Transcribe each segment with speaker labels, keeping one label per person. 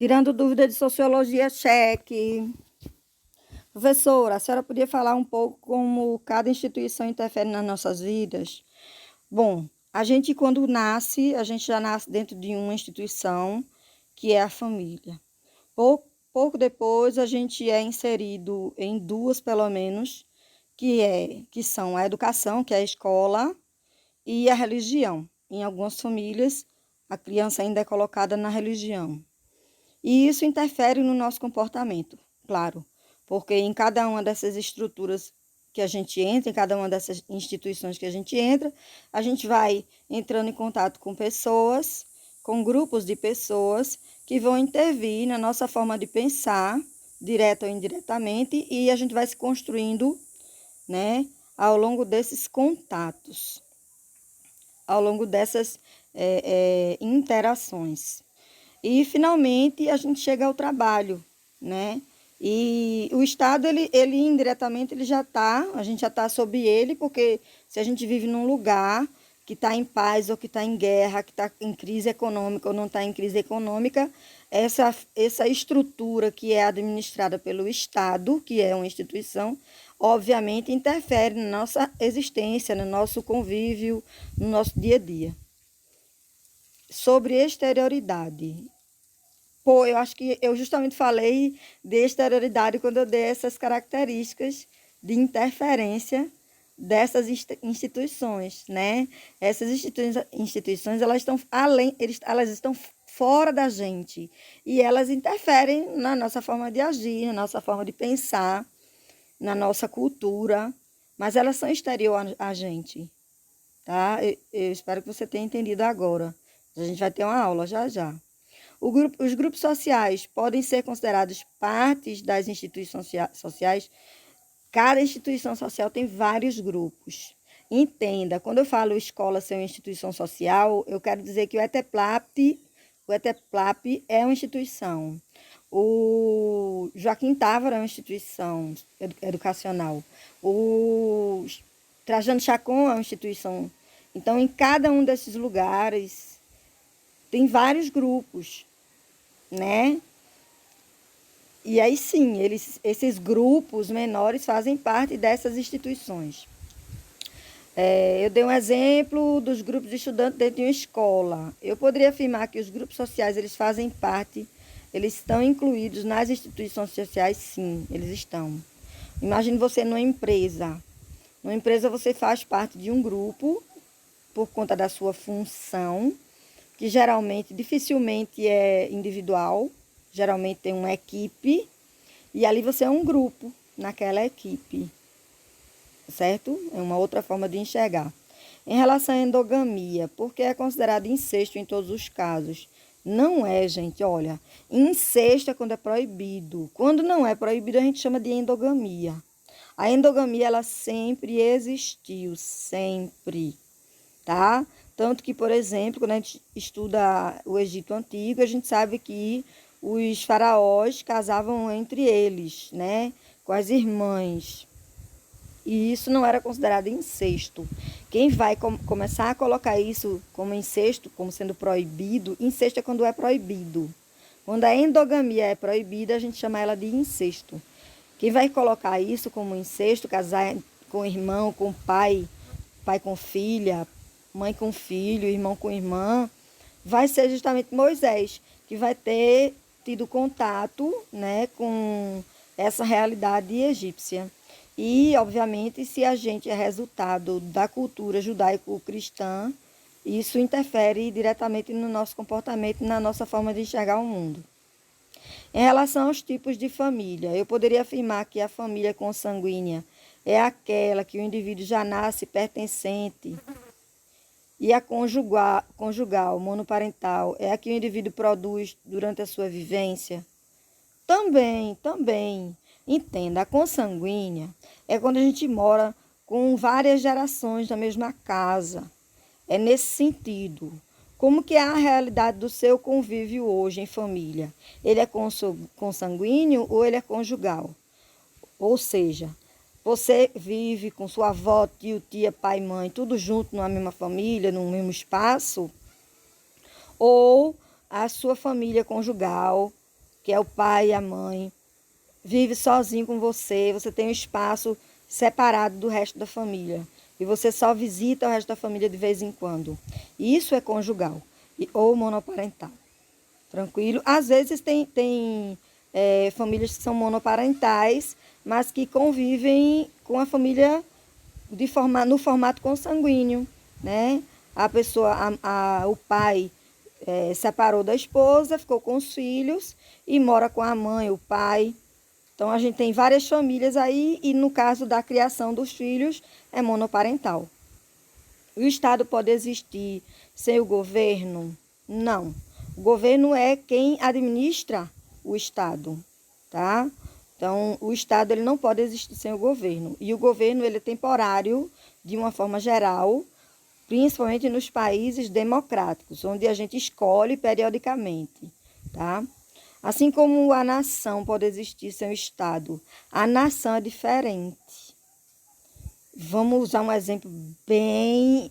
Speaker 1: Tirando dúvida de sociologia, cheque. Professora, a senhora podia falar um pouco como cada instituição interfere nas nossas vidas? Bom, a gente quando nasce, a gente já nasce dentro de uma instituição, que é a família. Pouco depois, a gente é inserido em duas, pelo menos, que são a educação, que é a escola, e a religião. Em algumas famílias, a criança ainda é colocada na religião. E isso interfere no nosso comportamento, claro, porque em cada uma dessas estruturas que a gente entra, em cada uma dessas instituições que a gente vai entrando em contato com pessoas, com grupos de pessoas que vão intervir na nossa forma de pensar, direta ou indiretamente, e a gente vai se construindo, né, ao longo desses contatos, ao longo dessas interações. E, finalmente, a gente chega ao trabalho, né? E o Estado, ele indiretamente, a gente já está sob ele, porque se a gente vive num lugar que está em paz ou que está em guerra, que está em crise econômica ou não está em crise econômica, essa estrutura que é administrada pelo Estado, que é uma instituição, obviamente interfere na nossa existência, no nosso convívio, no nosso dia a dia. Sobre exterioridade. Pô, eu acho que eu justamente falei de exterioridade quando eu dei essas características de interferência dessas instituições, né? Essas instituições, elas estão elas estão fora da gente e elas interferem na nossa forma de agir, na nossa forma de pensar, na nossa cultura, mas elas são exterior a gente, tá? Eu espero que você tenha entendido agora. A gente vai ter uma aula já já. Os grupos sociais podem ser considerados partes das instituições sociais. Cada instituição social tem vários grupos. Entenda, quando eu falo escola ser uma instituição social, eu quero dizer que o ETEPLAP é uma instituição. O Joaquim Távora é uma instituição educacional. O Trajano Chacon é uma instituição. Então, em cada um desses lugares, tem vários grupos, né? E aí sim, esses grupos menores fazem parte dessas instituições. Eu dei um exemplo dos grupos de estudantes dentro de uma escola. Eu poderia afirmar que os grupos sociais, eles fazem parte, eles estão incluídos nas instituições sociais, sim, eles estão. Imagine você numa empresa. Numa empresa você faz parte de um grupo por conta da sua função, que geralmente, dificilmente é individual, geralmente tem uma equipe, e ali você é um grupo naquela equipe, certo? É uma outra forma de enxergar. Em relação à endogamia, porque é considerado incesto em todos os casos? Não é, gente, olha, incesto é quando é proibido. Quando não é proibido, a gente chama de endogamia. A endogamia, ela sempre existiu, sempre, tá? Tanto que, por exemplo, quando a gente estuda o Egito Antigo, a gente sabe que os faraós casavam entre eles, né? Com as irmãs. E isso não era considerado incesto. Quem vai começar a colocar isso como incesto, como sendo proibido, incesto é quando é proibido. Quando a endogamia é proibida, a gente chama ela de incesto. Quem vai colocar isso como incesto, casar com irmão, com pai, pai com filha, mãe com filho, irmão com irmã, vai ser justamente Moisés, que vai ter tido contato, né, com essa realidade egípcia. E, obviamente, se a gente é resultado da cultura judaico-cristã, isso interfere diretamente no nosso comportamento, na nossa forma de enxergar o mundo. Em relação aos tipos de família, eu poderia afirmar que a família consanguínea é aquela que o indivíduo já nasce pertencente, e a conjugal, monoparental, é a que o indivíduo produz durante a sua vivência? Também. Entenda, a consanguínea é quando a gente mora com várias gerações na mesma casa. É nesse sentido. Como que é a realidade do seu convívio hoje em família? Ele é consanguíneo ou ele é conjugal? Ou seja, você vive com sua avó, tio, tia, pai, mãe, tudo junto numa mesma família, num mesmo espaço? Ou a sua família conjugal que é o pai e a mãe, vive sozinho com você, você tem um espaço separado do resto da família. E você só visita o resto da família de vez em quando. Isso é conjugal ou monoparental. Tranquilo? Às vezes tem famílias que são monoparentais, mas que convivem com a família no formato consanguíneo, né? A pessoa, o pai separou da esposa, ficou com os filhos e mora com a mãe, o pai. Então a gente tem várias famílias aí e no caso da criação dos filhos é monoparental. O Estado pode existir sem o governo? Não. O governo é quem administra o Estado, tá? Então, o Estado ele não pode existir sem o governo. E o governo ele é temporário, de uma forma geral, principalmente nos países democráticos, onde a gente escolhe periodicamente, tá? Assim como a nação pode existir sem o Estado, a nação é diferente. Vamos usar um exemplo bem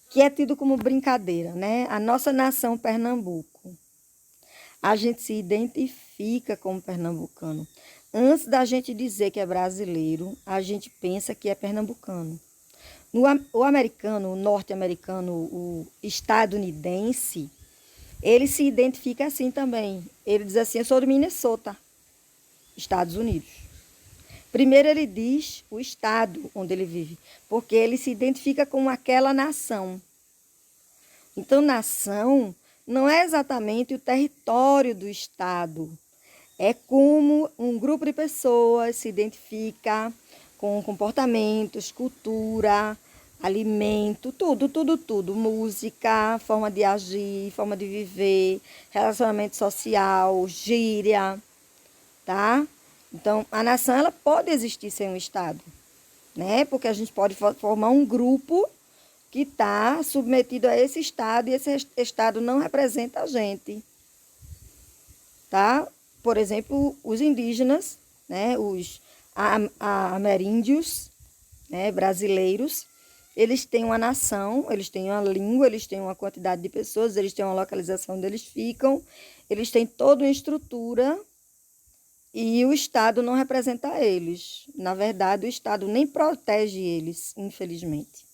Speaker 1: que é tido como brincadeira, né? A nossa nação Pernambuco. A gente se identifica como pernambucano. Antes da gente dizer que é brasileiro, a gente pensa que é pernambucano. O americano, o norte-americano, o estadunidense, ele se identifica assim também. Ele diz assim, eu sou de Minnesota, Estados Unidos. Primeiro ele diz o estado onde ele vive, porque ele se identifica com aquela nação. Então, nação não é exatamente o território do estado, é como um grupo de pessoas se identifica com comportamentos, cultura, alimento, tudo, música, forma de agir, forma de viver, relacionamento social, gíria, tá? Então, a nação ela pode existir sem um Estado, né? Porque a gente pode formar um grupo que está submetido a esse Estado e esse Estado não representa a gente, tá? Por exemplo, os indígenas, né? Os ameríndios, né? Brasileiros, eles têm uma nação, eles têm uma língua, eles têm uma quantidade de pessoas, eles têm uma localização onde eles ficam, eles têm toda uma estrutura. E o Estado não representa eles. Na verdade, o Estado nem protege eles, infelizmente.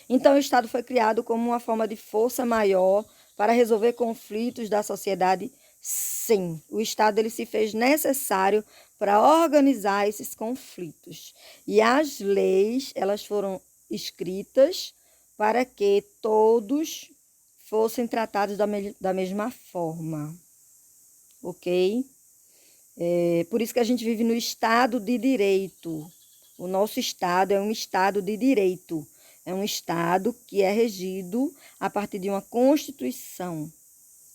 Speaker 1: Então, o Estado foi criado como uma forma de força maior para resolver conflitos da sociedade? Sim. O Estado ele se fez necessário para organizar esses conflitos. E as leis, elas foram escritas para que todos fossem tratados da mesma forma. Ok? Por isso que a gente vive no Estado de Direito. O nosso Estado é um Estado de Direito. É um Estado que é regido a partir de uma Constituição,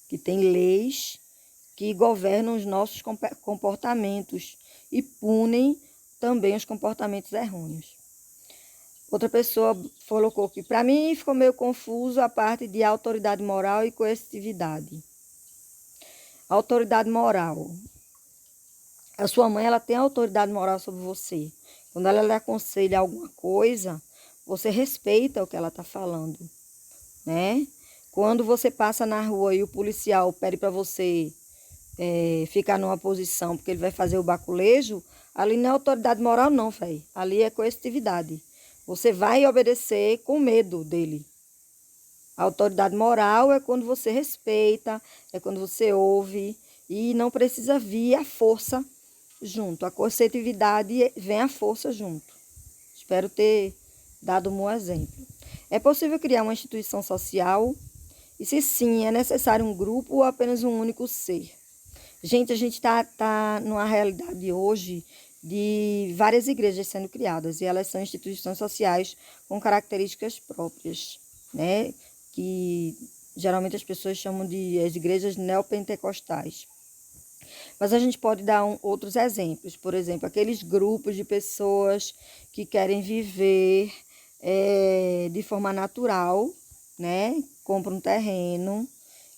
Speaker 1: que tem leis que governam os nossos comportamentos e punem também os comportamentos errôneos. Outra pessoa colocou que, para mim, ficou meio confuso a parte de autoridade moral e coercitividade. Autoridade moral. A sua mãe ela tem autoridade moral sobre você. Quando ela lhe aconselha alguma coisa, você respeita o que ela está falando, né? Quando você passa na rua e o policial pede para você ficar numa posição porque ele vai fazer o baculejo, ali não é autoridade moral não, velho. Ali é coercitividade. Você vai obedecer com medo dele. A autoridade moral é quando você respeita, é quando você ouve e não precisa vir a força junto. A coercitividade vem a força junto. Espero ter dado um bom exemplo. É possível criar uma instituição social? E se sim, é necessário um grupo ou apenas um único ser? Gente, a gente tá numa realidade hoje de várias igrejas sendo criadas e elas são instituições sociais com características próprias, né? Que geralmente as pessoas chamam de as igrejas neopentecostais. Mas a gente pode dar outros exemplos. Por exemplo, aqueles grupos de pessoas que querem viver de forma natural, né? Compram um terreno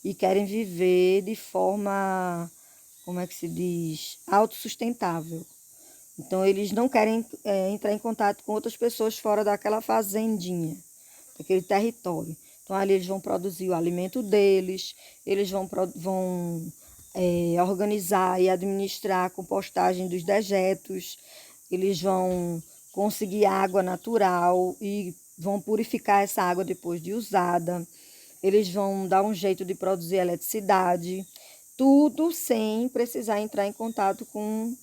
Speaker 1: e querem viver de forma, como é que se diz? Autossustentável. Então, eles não querem entrar em contato com outras pessoas fora daquela fazendinha, daquele território. Então, ali eles vão produzir o alimento deles, eles vão organizar e administrar a compostagem dos dejetos, eles vão conseguir água natural e vão purificar essa água depois de usada, eles vão dar um jeito de produzir eletricidade, tudo sem precisar entrar em contato com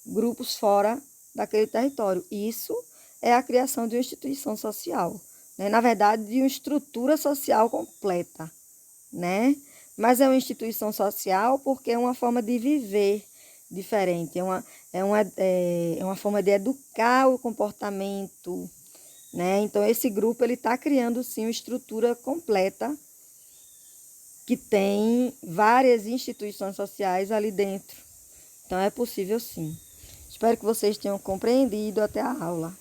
Speaker 1: grupos fora daquele território. Isso é a criação de uma instituição social, né? Na verdade, de uma estrutura social completa, né? Mas é uma instituição social porque é uma forma de viver diferente, é uma forma de educar o comportamento, né? Então, esse grupo ele está criando, sim, uma estrutura completa que tem várias instituições sociais ali dentro. Então, é possível, sim. Espero que vocês tenham compreendido até a aula.